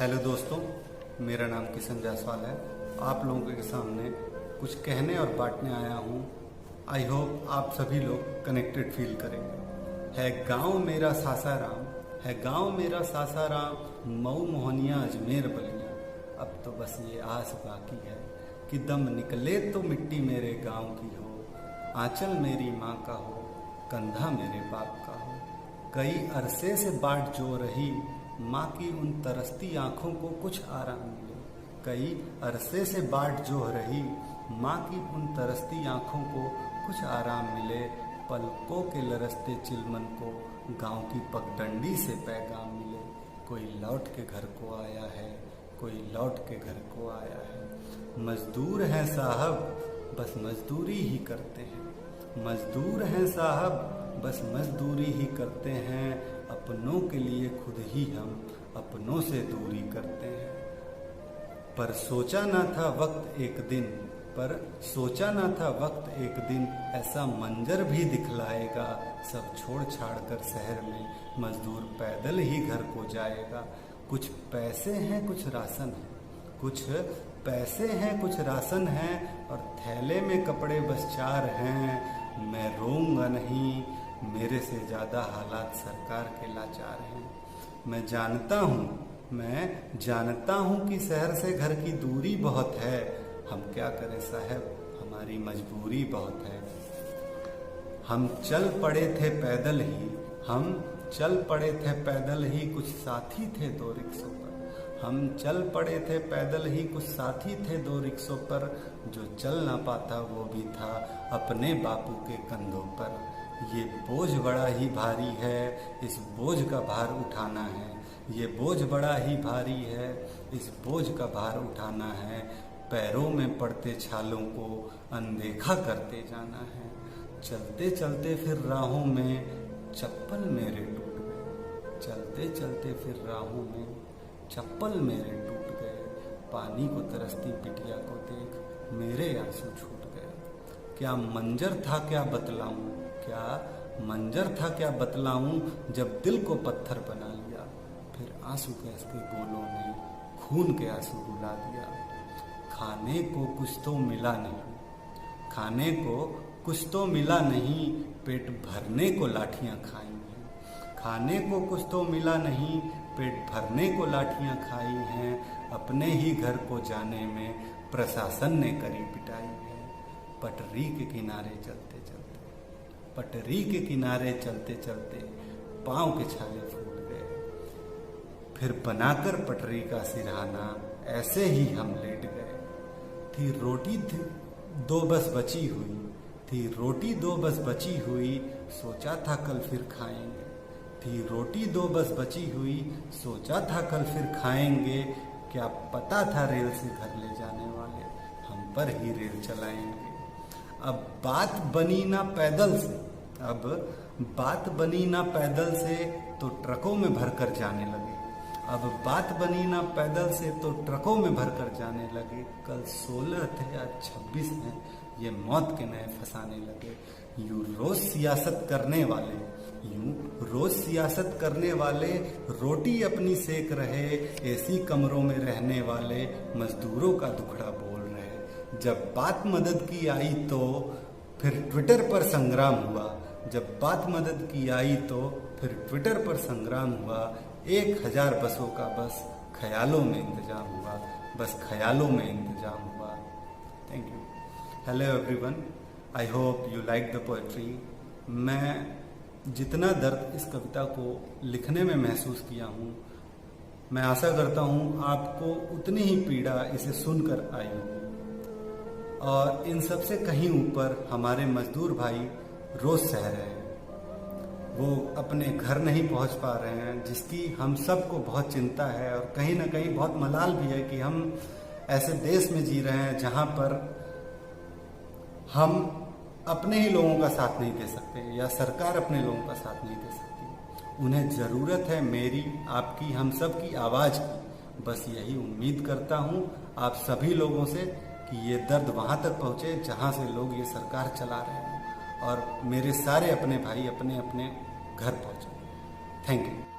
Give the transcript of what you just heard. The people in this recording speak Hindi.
हेलो दोस्तों, मेरा नाम किशन जायसवाल है। आप लोगों के सामने कुछ कहने और बांटने आया हूँ। आई होप आप सभी लोग कनेक्टेड फील करेंगे। है गांव मेरा सासाराम, है गांव मेरा सासाराम, मऊ मोहनिया अजमेर बलिया। अब तो बस ये आस बाकी है कि दम निकले तो मिट्टी मेरे गांव की हो, आंचल मेरी माँ का हो, कंधा मेरे बाप का हो। कई अरसे से बाट जो रही, माँ की उन तरसती आंखों को कुछ आराम मिले। कई अरसे से बाट जो रही, माँ की उन तरसती आंखों को कुछ आराम मिले। पलकों के लरसते चिलमन को गांव की पगडंडी से पैगाम मिले। कोई लौट के घर को आया है, कोई लौट के घर को आया है। मजदूर हैं साहब, बस मजदूरी ही करते हैं। मजदूर हैं साहब, बस मजदूरी ही करते हैं। अपनों के लिए खुद ही हम अपनों से दूरी करते हैं। पर सोचा ना था वक्त एक दिन, पर सोचा ना था वक्त एक दिन ऐसा मंजर भी दिखलाएगा। सब छोड़ छाड़ कर शहर में मजदूर पैदल ही घर को जाएगा। कुछ पैसे हैं कुछ राशन है, कुछ पैसे हैं कुछ राशन है, और थैले में कपड़े बस 4 हैं। मैं रोऊंगा नहीं, मेरे से ज़्यादा हालात सरकार के लाचार हैं। मैं जानता हूँ कि शहर से घर की दूरी बहुत है। हम क्या करें साहब, हमारी मजबूरी बहुत है। हम चल पड़े थे पैदल ही, हम चल पड़े थे पैदल ही, कुछ साथी थे 2 रिक्शों पर। हम चल पड़े थे पैदल ही, कुछ साथी थे 2 रिक्शों पर। जो चल ना पाता वो भी था अपने बापू के कंधों पर। ये बोझ बड़ा ही भारी है, इस बोझ का भार उठाना है। ये बोझ बड़ा ही भारी है, इस बोझ का भार उठाना है। पैरों में पड़ते छालों को अनदेखा करते जाना है। चलते चलते फिर राहों में चप्पल मेरे टूट गए। चलते चलते फिर राहों में चप्पल मेरे टूट गए। पानी को तरसती बिटिया को देख मेरे आंसू छूट गए। क्या मंजर था क्या बतलाऊं, क्या मंजर था क्या बतलाऊं, जब दिल को पत्थर बना लिया। फिर आंसू गैस के गोलों ने खून के आंसू रुला दिया। खाने को कुछ तो मिला नहीं, खाने को कुछ तो मिला नहीं, पेट भरने को लाठियां खाई हैं। खाने को कुछ तो मिला नहीं, पेट भरने को लाठियां खाई हैं। अपने ही घर को जाने में प्रशासन ने करी पिटाई है। पटरी के किनारे चलते चलते, पटरी के किनारे चलते चलते पांव के छाले फूट गए। फिर बनाकर पटरी का सिरहाना ऐसे ही हम लेट गए। थी रोटी 2 बस बची हुई, थी रोटी 2 बस बची हुई, सोचा था कल फिर खाएंगे। थी रोटी 2 बस बची हुई, सोचा था कल फिर खाएंगे। क्या पता था रेल से घर ले जाने वाले हम पर ही रेल चलाएंगे। अब बात बनी ना पैदल से, अब बात बनी ना पैदल से, तो ट्रकों में भरकर जाने लगे। अब बात बनी ना पैदल से, तो ट्रकों में भरकर जाने लगे। कल 16 थे आज 26 हैं, ये मौत के नए फंसाने लगे। यूं रोज सियासत करने वाले, यूं रोज सियासत करने वाले, रोटी अपनी सेक रहे। एसी कमरों में रहने वाले मजदूरों का दुखड़ा बोल रहे। जब बात मदद की आई तो फिर ट्विटर पर संग्राम हुआ। जब बात मदद की आई तो फिर ट्विटर पर संग्राम हुआ। 1000 बसों का बस ख्यालों में इंतजाम हुआ, बस ख्यालों में इंतजाम हुआ। Thank you. Hello everyone, I hope you like the poetry. मैं जितना दर्द इस कविता को लिखने में महसूस किया हूँ, मैं आशा करता हूँ आपको उतनी ही पीड़ा इसे सुनकर आई होगी। और इन सब से कहीं ऊपर हमारे मजदूर भाई रोज सह रहे हैं। वो अपने घर नहीं पहुंच पा रहे हैं, जिसकी हम सबको बहुत चिंता है। और कहीं ना कहीं बहुत मलाल भी है कि हम ऐसे देश में जी रहे हैं जहां पर हम अपने ही लोगों का साथ नहीं दे सकते, या सरकार अपने लोगों का साथ नहीं दे सकती। उन्हें ज़रूरत है मेरी, आपकी, हम सब की आवाज़ की। बस यही उम्मीद करता हूँ आप सभी लोगों से कि ये दर्द वहाँ तक पहुँचे जहाँ से लोग ये सरकार चला रहे हैं, और मेरे सारे अपने भाई अपने अपने घर पहुँचे। Thank you.